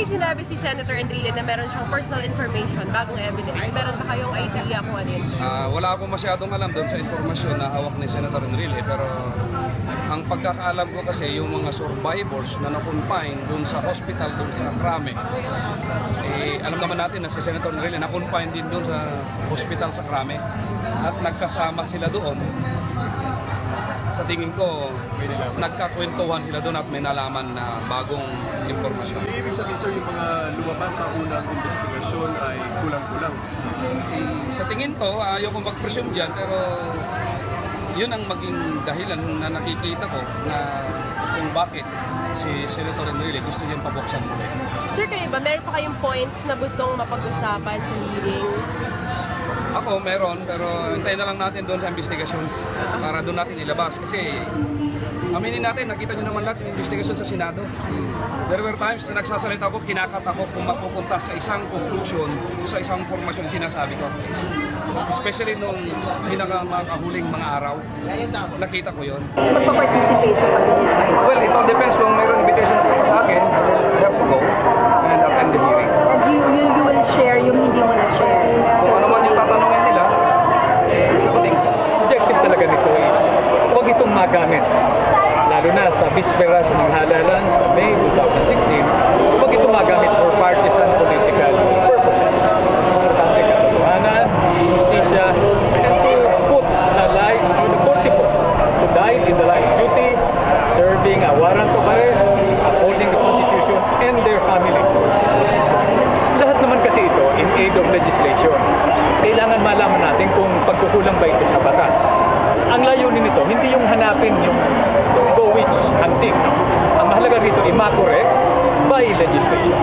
sinabi si Senator Enrile na meron siyang personal information, bagong evidence. Meron ba kayong idea kung ano yun? Wala akong masyadong alam doon sa informasyon na hawak ni Senator Enrile, pero ang pagkakaalam ko kasi yung mga survivors na na-confine doon sa hospital, doon sa Krame, alam naman natin na si Senator Enrile na-confine din doon sa hospital sa Krame at nagkasama sila doon. Sa tingin ko, nagkakwentuhan sila doon at may nalaman na bagong impormasyon. So, ibig sabihin sir, yung mga lumabas sa unang investigasyon ay kulang-kulang? Sa tingin ko, ayoko mag-presume dyan, pero yun ang maging dahilan na nakikita ko na kung bakit si Senator Enrile gusto niyang pabuksan muli. Sir, kayo ba? Meron pa kayong points na gustong mapag-usapan sa hearing? Ako meron, pero hintayin na lang natin doon sa investigasyon para doon natin ilabas. Kasi aminin natin, nakita nyo naman lahat yung investigasyon sa Senado. There were times na nagsasalita ako, kinakat ako kung mapupunta sa isang conclusion, sa isang formasyon sinasabi ko. Especially nung pinakahuling mga araw, nakita ko yun. Magpa-participate ka ba? Well, it all depends kung mayroon invitation na sa akin, I have to go and attend the hearing. And you will share yung hindi mo na-share? Kung ano man yung tatanungin nila, sagutin ko. Objective talaga nito is huwag itong magamit. Lalo na sa bisperas ng halalan sa May 2016, huwag itong magamit for partisan political purposes. Importante katotohanan, justisya, and to put the lives of the 44 who died in the line of duty, serving a warrant of arrest, upholding the Constitution, and their families. Lahat naman kasi ito in aid of legislation. Kailangan malaman natin kung pagkukulang ba ito sa batas. Ang layunin nito, hindi yung hanapin yung go witch hunting. Ang mahalaga rito, i-correct by legislation.